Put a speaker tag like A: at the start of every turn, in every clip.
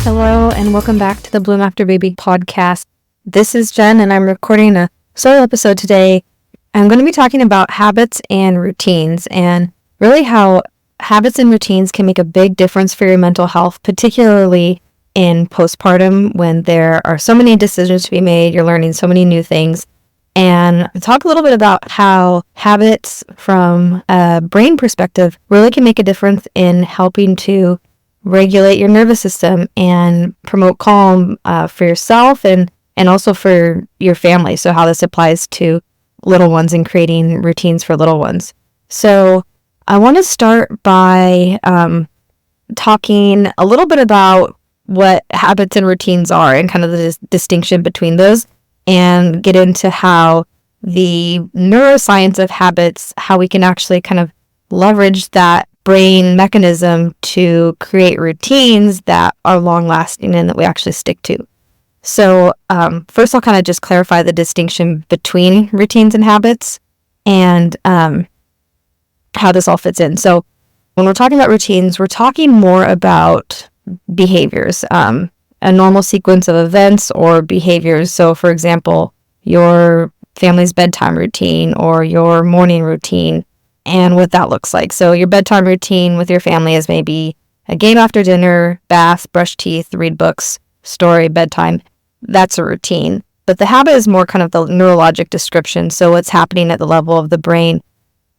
A: Hello, and welcome back to the Bloom After Baby podcast. This is Jen, and I'm recording a solo episode today. I'm going to be talking about habits and routines, and really how habits and routines can make a big difference for your mental health, particularly in postpartum when there are so many decisions to be made, you're learning so many new things. And talk a little bit about how habits from a brain perspective really can make a difference in helping to regulate your nervous system and promote calm for yourself and also for your family. So how this applies to little ones and creating routines for little ones. So I want to start by talking a little bit about what habits and routines are and kind of the distinction between those, and get into how the neuroscience of habits, how we can actually kind of leverage that brain mechanism to create routines that are long lasting and that we actually stick to. So first I'll kind of just clarify the distinction between routines and habits and how this all fits in. So when we're talking about routines, we're talking more about behaviors, a normal sequence of events or behaviors. So for example, your family's bedtime routine or your morning routine, and what that looks like. So your bedtime routine with your family is maybe a game after dinner, bath, brush teeth, read books, story, bedtime. That's a routine. But the habit is more kind of the neurologic description. So what's happening at the level of the brain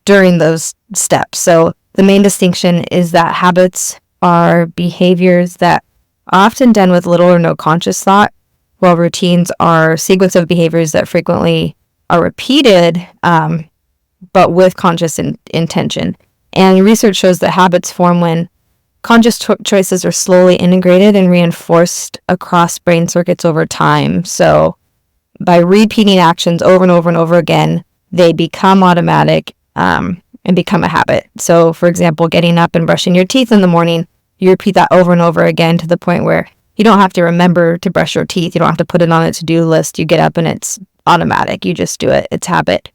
A: during those steps. So the main distinction is that habits are behaviors that are often done with little or no conscious thought, while routines are sequence of behaviors that frequently are repeated, but with conscious intention. And research shows that habits form when conscious choices are slowly integrated and reinforced across brain circuits over time. So by repeating actions over and over and over again, they become automatic and become a habit. So for example, getting up and brushing your teeth in the morning, you repeat that over and over again to the point where you don't have to remember to brush your teeth. You don't have to put it on a to-do list. You get up and it's automatic. You just do it. It's habit.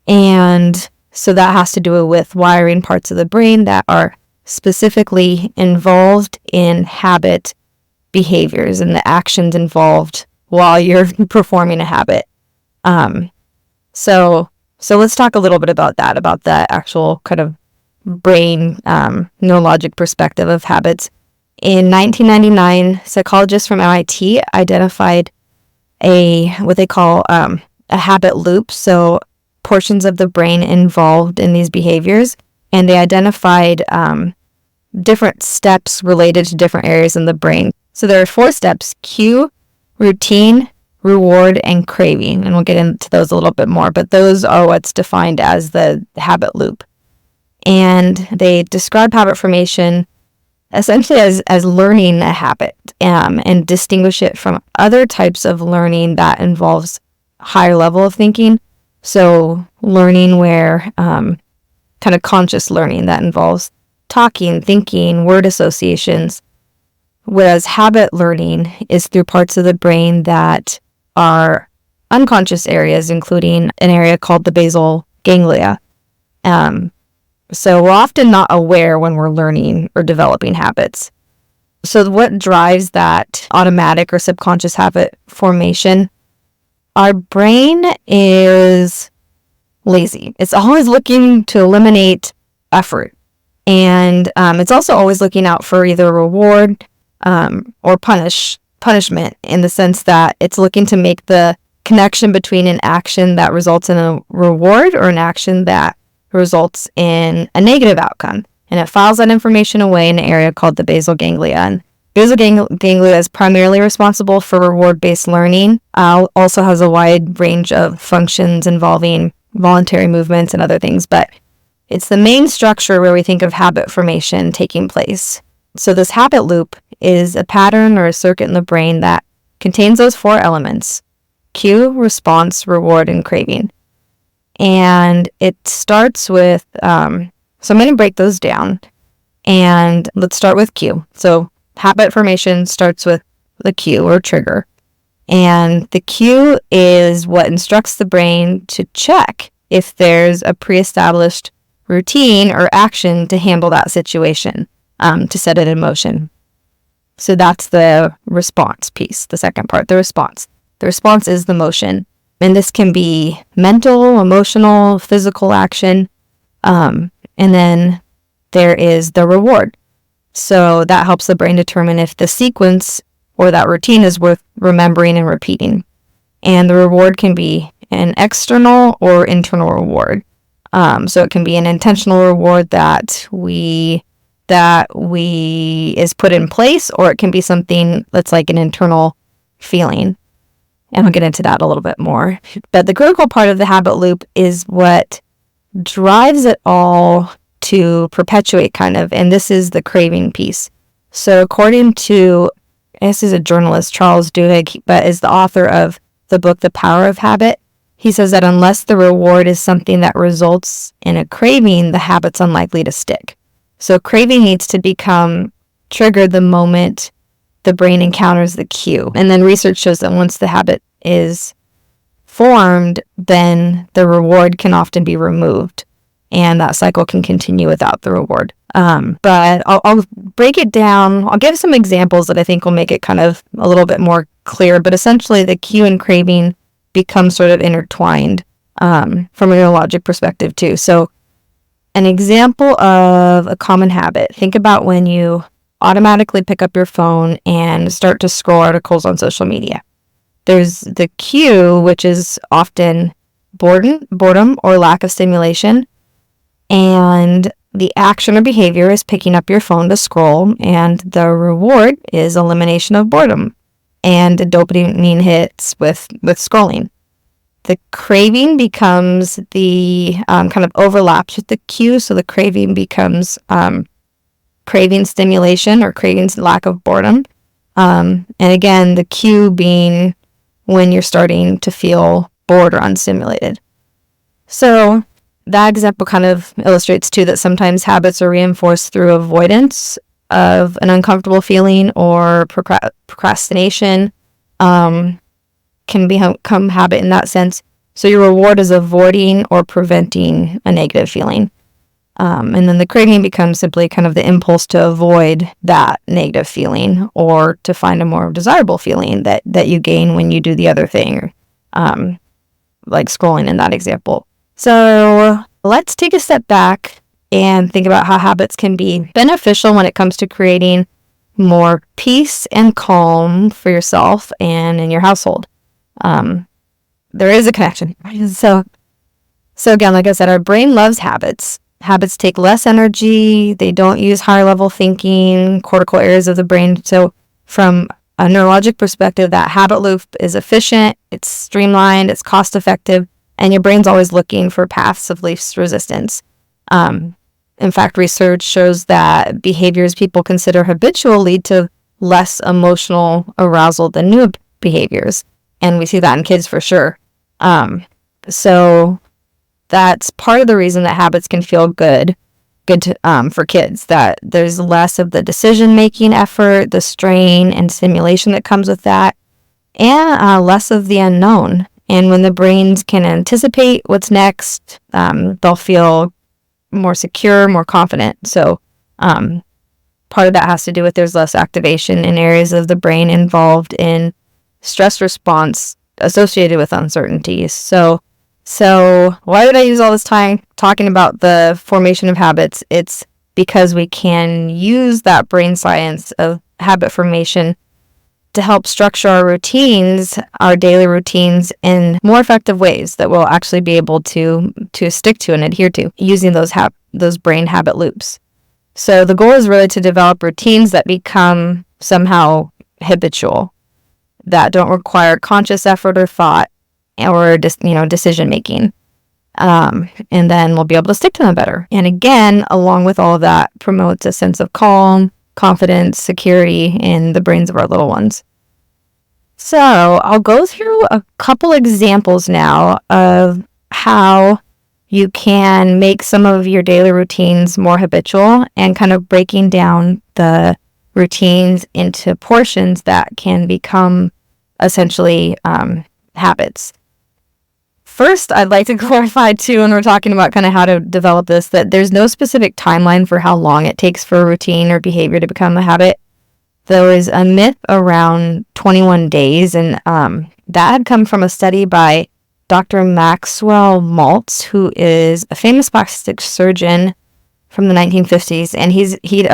A: And so that has to do with wiring parts of the brain that are specifically involved in habit behaviors and the actions involved while you're performing a habit. So let's talk a little bit about that, about the actual kind of brain neurologic perspective of habits. In 1999, psychologists from MIT identified what they call a habit loop. So portions of the brain involved in these behaviors, and they identified different steps related to different areas in the brain. So there are 4 steps: cue, routine, reward, and craving. And we'll get into those a little bit more, but those are what's defined as the habit loop. And they describe habit formation essentially as learning a habit and distinguish it from other types of learning that involves higher level of thinking. So learning where kind of conscious learning that involves talking, thinking, word associations, whereas habit learning is through parts of the brain that are unconscious areas, including an area called the basal ganglia. So we're often not aware when we're learning or developing habits. So what drives that automatic or subconscious habit formation? Our brain is lazy. It's always looking to eliminate effort. And it's also always looking out for either reward or punishment, in the sense that it's looking to make the connection between an action that results in a reward or an action that results in a negative outcome. And it files that information away in an area called the basal ganglia. And basal ganglia is primarily responsible for reward-based learning. Also has a wide range of functions involving voluntary movements and other things, but it's the main structure where we think of habit formation taking place. So this habit loop is a pattern or a circuit in the brain that contains those 4 elements: cue, response, reward, and craving. And it starts with, so I'm going to break those down, and let's start with cue. So habit formation starts with the cue or trigger. And the cue is what instructs the brain to check if there's a pre-established routine or action to handle that situation, to set it in motion. So that's the response piece, the second part, the response. The response is the motion. And this can be mental, emotional, physical action. And then there is the reward. So that helps the brain determine if the sequence or that routine is worth remembering and repeating. And the reward can be an external or internal reward. So it can be an intentional reward that is put in place, or it can be something that's like an internal feeling. And I'll get into that a little bit more. But the critical part of the habit loop is what drives it all to perpetuate, kind of, and this is the craving piece. So according to, this is a journalist, Charles Duhigg, but is the author of the book The Power of Habit, he says that unless the reward is something that results in a craving, the habit's unlikely to stick. So craving needs to become triggered the moment the brain encounters the cue. And then research shows that once the habit is formed, then the reward can often be removed, and that cycle can continue without the reward. But I'll break it down. I'll give some examples that I think will make it kind of a little bit more clear. But essentially, the cue and craving become sort of intertwined from a neurologic perspective too. So an example of a common habit, think about when you automatically pick up your phone and start to scroll articles on social media. There's the cue, which is often boredom or lack of stimulation. And the action or behavior is picking up your phone to scroll, and the reward is elimination of boredom and dopamine hits with scrolling. The craving becomes the kind of overlaps with the cue, so the craving becomes craving stimulation or craving lack of boredom. And again, the cue being when you're starting to feel bored or unstimulated. So that example kind of illustrates too that sometimes habits are reinforced through avoidance of an uncomfortable feeling, or procrastination can become habit in that sense. So your reward is avoiding or preventing a negative feeling. And then the craving becomes simply kind of the impulse to avoid that negative feeling, or to find a more desirable feeling that you gain when you do the other thing, like scrolling in that example. So let's take a step back and think about how habits can be beneficial when it comes to creating more peace and calm for yourself and in your household. There is a connection. So again, like I said, our brain loves habits. Habits take less energy. They don't use higher level thinking, cortical areas of the brain. So from a neurologic perspective, that habit loop is efficient, it's streamlined, it's cost effective, and your brain's always looking for paths of least resistance. In fact, research shows that behaviors people consider habitual lead to less emotional arousal than new behaviors. And we see that in kids for sure. So that's part of the reason that habits can feel good for kids, that there's less of the decision-making effort, the strain and stimulation that comes with that, and less of the unknown. And when the brains can anticipate what's next, they'll feel more secure, more confident. So part of that has to do with there's less activation in areas of the brain involved in stress response associated with uncertainties. So why did I use all this time talking about the formation of habits? It's because we can use that brain science of habit formation to help structure our routines, our daily routines, in more effective ways that we'll actually be able to stick to and adhere to using those brain habit loops. So the goal is really to develop routines that become somehow habitual, that don't require conscious effort or thought or decision making. And then we'll be able to stick to them better. And again, along with all of that, promotes a sense of calm, confidence, security in the brains of our little ones. So I'll go through a couple examples now of how you can make some of your daily routines more habitual, and kind of breaking down the routines into portions that can become essentially habits. First, I'd like to clarify too, when we're talking about kind of how to develop this, that there's no specific timeline for how long it takes for a routine or behavior to become a habit. there was a myth around 21 days, and that had come from a study by Dr. Maxwell Maltz, who is a famous plastic surgeon from the 1950s, and he'd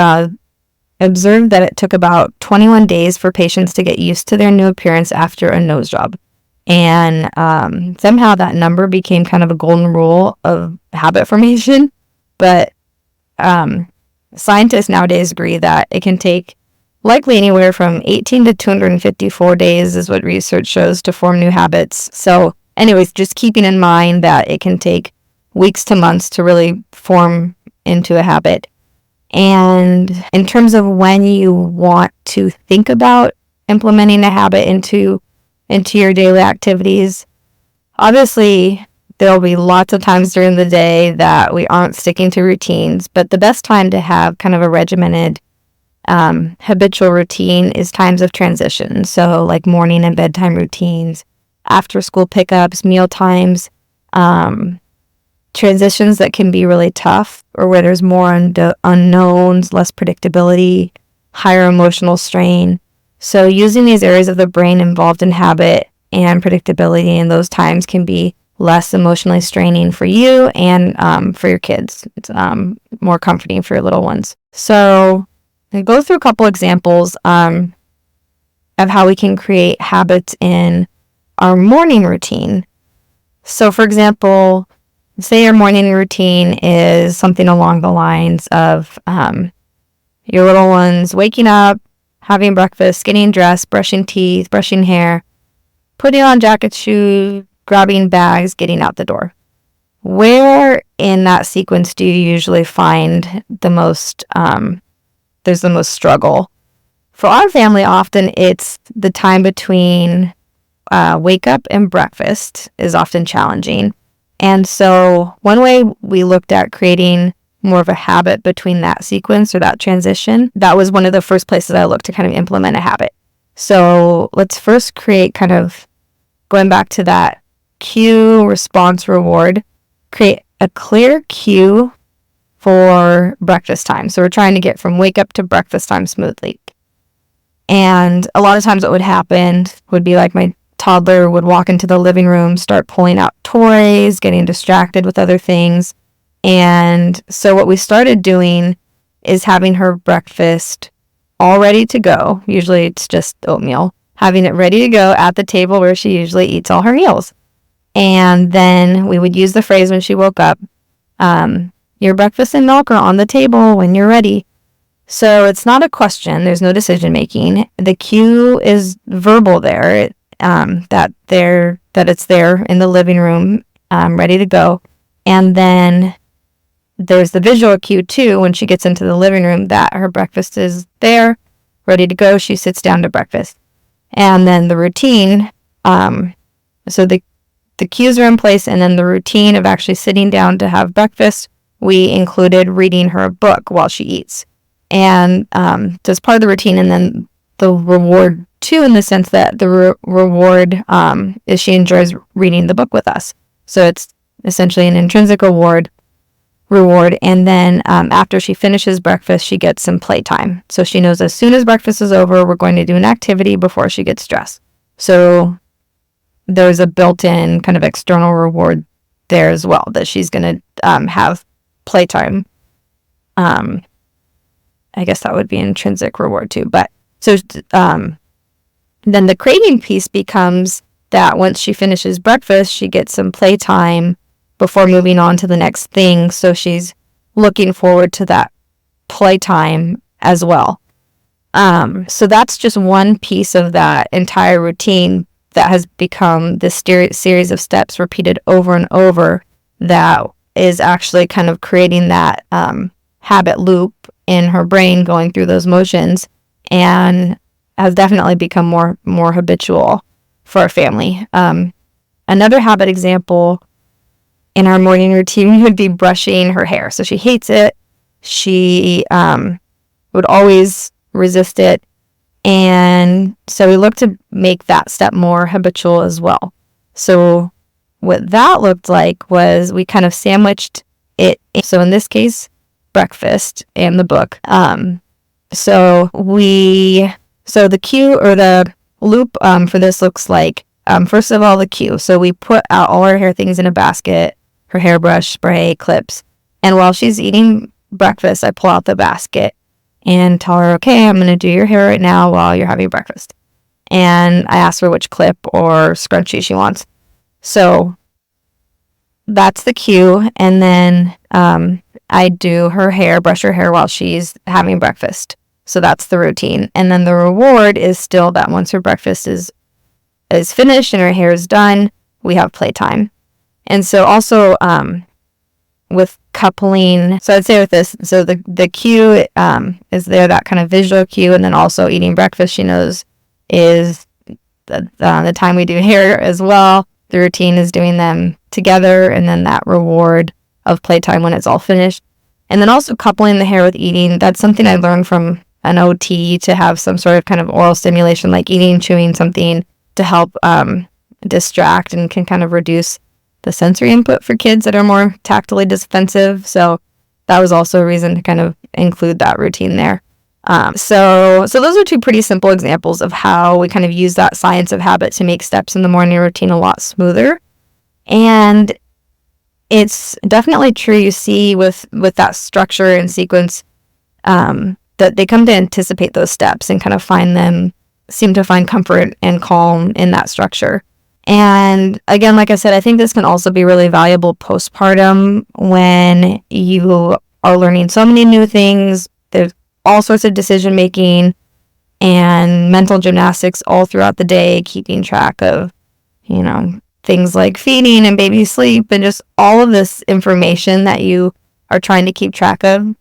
A: observed that it took about 21 days for patients to get used to their new appearance after a nose job. And somehow that number became kind of a golden rule of habit formation. But scientists nowadays agree that it can take likely anywhere from 18 to 254 days is what research shows to form new habits. So anyways, just keeping in mind that it can take weeks to months to really form into a habit. And in terms of when you want to think about implementing a habit into your daily activities, obviously there'll be lots of times during the day that we aren't sticking to routines, but the best time to have kind of a regimented habitual routine is times of transition. So like morning and bedtime routines, after school pickups, meal times, transitions that can be really tough or where there's more unknowns, less predictability, higher emotional strain. So using these areas of the brain involved in habit and predictability in those times can be less emotionally straining for you and for your kids. It's more comforting for your little ones. So I go through a couple examples of how we can create habits in our morning routine. So for example, say your morning routine is something along the lines of your little ones waking up, having breakfast, getting dressed, brushing teeth, brushing hair, putting on jackets, shoes, grabbing bags, getting out the door. Where in that sequence do you usually find the most, there's the most struggle? For our family, often it's the time between wake up and breakfast is often challenging. And so one way we looked at creating more of a habit between that sequence or that transition, that was one of the first places I looked to kind of implement a habit. So let's first create kind of, going back to that cue, response, reward, create a clear cue for breakfast time. So we're trying to get from wake up to breakfast time smoothly. And a lot of times what would happen would be like my toddler would walk into the living room, start pulling out toys, getting distracted with other things. And so what we started doing is having her breakfast all ready to go. Usually it's just oatmeal. Having it ready to go at the table where she usually eats all her meals. And then we would use the phrase when she woke up, your breakfast and milk are on the table when you're ready. So it's not a question. There's no decision making. The cue is verbal there. That it's there in the living room, ready to go. And then there's the visual cue too, when she gets into the living room, that her breakfast is there, ready to go. She sits down to breakfast. And then the routine, so the cues are in place, and then the routine of actually sitting down to have breakfast, we included reading her a book while she eats. And so it's part of the routine, and then the reward too, in the sense that the reward is she enjoys reading the book with us. So it's essentially an intrinsic reward. And then after she finishes breakfast, she gets some playtime. So she knows as soon as breakfast is over, we're going to do an activity before she gets dressed. So there's a built-in kind of external reward there as well, that she's going to have playtime. I guess that would be an intrinsic reward too. But so then the craving piece becomes that once she finishes breakfast, she gets some playtime before moving on to the next thing. So she's looking forward to that playtime as well. So that's just one piece of that entire routine that has become this series of steps repeated over and over that is actually kind of creating that habit loop in her brain, going through those motions, and has definitely become more habitual for our family. Another habit example in our morning routine would be brushing her hair. So she hates it. She would always resist it. And so we looked to make that step more habitual as well. So what that looked like was we kind of sandwiched it. So in this case, breakfast and the book. So we So the cue or the loop for this looks like, first of all, the cue. So we put out all our hair things in a basket, her hairbrush, spray, clips. And while she's eating breakfast, I pull out the basket and tell her, okay, I'm going to do your hair right now while you're having breakfast. And I ask her which clip or scrunchie she wants. So that's the cue. And then I do her hair, brush her hair while she's having breakfast. So that's the routine. And then the reward is still that once her breakfast is finished and her hair is done, we have playtime. And so also with coupling, so I'd say with this, so the cue is there, that kind of visual cue, and then also eating breakfast, she knows, is the time we do hair as well. The routine is doing them together, and then that reward of playtime when it's all finished. And then also coupling the hair with eating. That's something I learned from an OT, to have some sort of kind of oral stimulation, like eating, chewing something, to help distract and can kind of reduce the sensory input for kids that are more tactily defensive. So that was also a reason to kind of include that routine there. So those are two pretty simple examples of how we kind of use that science of habit to make steps in the morning routine a lot smoother. And it's definitely true, you see with that structure and sequence, that they come to anticipate those steps and kind of seem to find comfort and calm in that structure. And again, like I said, I think this can also be really valuable postpartum when you are learning so many new things. There's all sorts of decision making and mental gymnastics all throughout the day, keeping track of, things like feeding and baby sleep and just all of this information that you are trying to keep track of.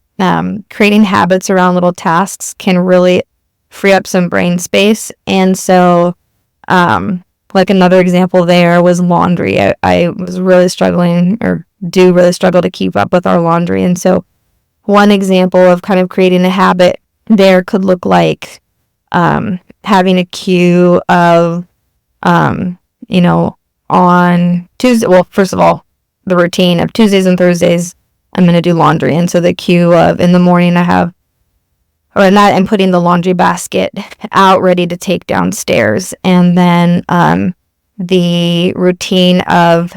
A: Creating habits around little tasks can really free up some brain space. And so, like another example there was laundry. I was really struggling, or do really struggle, to keep up with our laundry. And so one example of kind of creating a habit there could look like having a cue of, on Tuesday, well, first of all, the routine of Tuesdays and Thursdays, I'm going to do laundry. And so the cue of in the morning I'm putting the laundry basket out ready to take downstairs. And then the routine of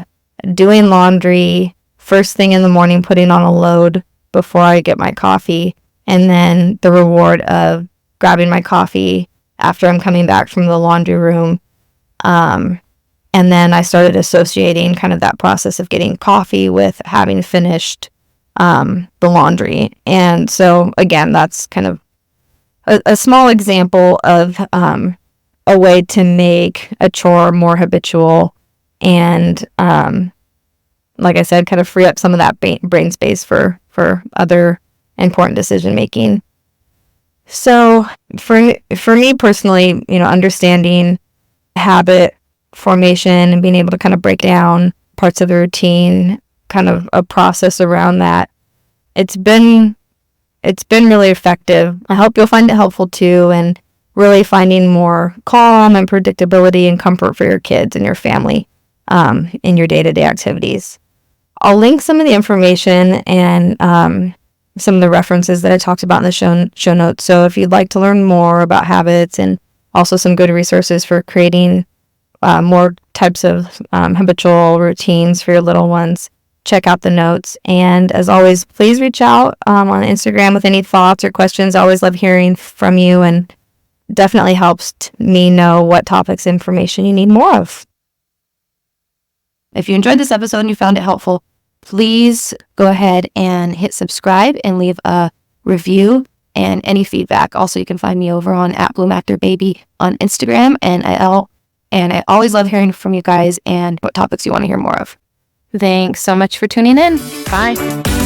A: doing laundry first thing in the morning, putting on a load before I get my coffee. And then the reward of grabbing my coffee after I'm coming back from the laundry room. And then I started associating kind of that process of getting coffee with having finished the laundry. And so again, that's kind of a small example of a way to make a chore more habitual and, like I said, kind of free up some of that brain space for other important decision making. So for me personally, understanding habit formation and being able to kind of break down parts of the routine, kind of a process around that, it's been really effective. I hope you'll find it helpful too, and really finding more calm and predictability and comfort for your kids and your family in your day-to-day activities. I'll link some of the information and some of the references that I talked about in the show notes. So if you'd like to learn more about habits and also some good resources for creating more types of habitual routines for your little ones, check out the notes. And as always, please reach out on Instagram with any thoughts or questions. I always love hearing from you, and definitely helps me know what topics, information you need more of. If you enjoyed this episode and you found it helpful, please go ahead and hit subscribe and leave a review and any feedback. Also, you can find me over on @bloomafterbaby on Instagram, and I always love hearing from you guys and what topics you want to hear more of. Thanks so much for tuning in. Bye.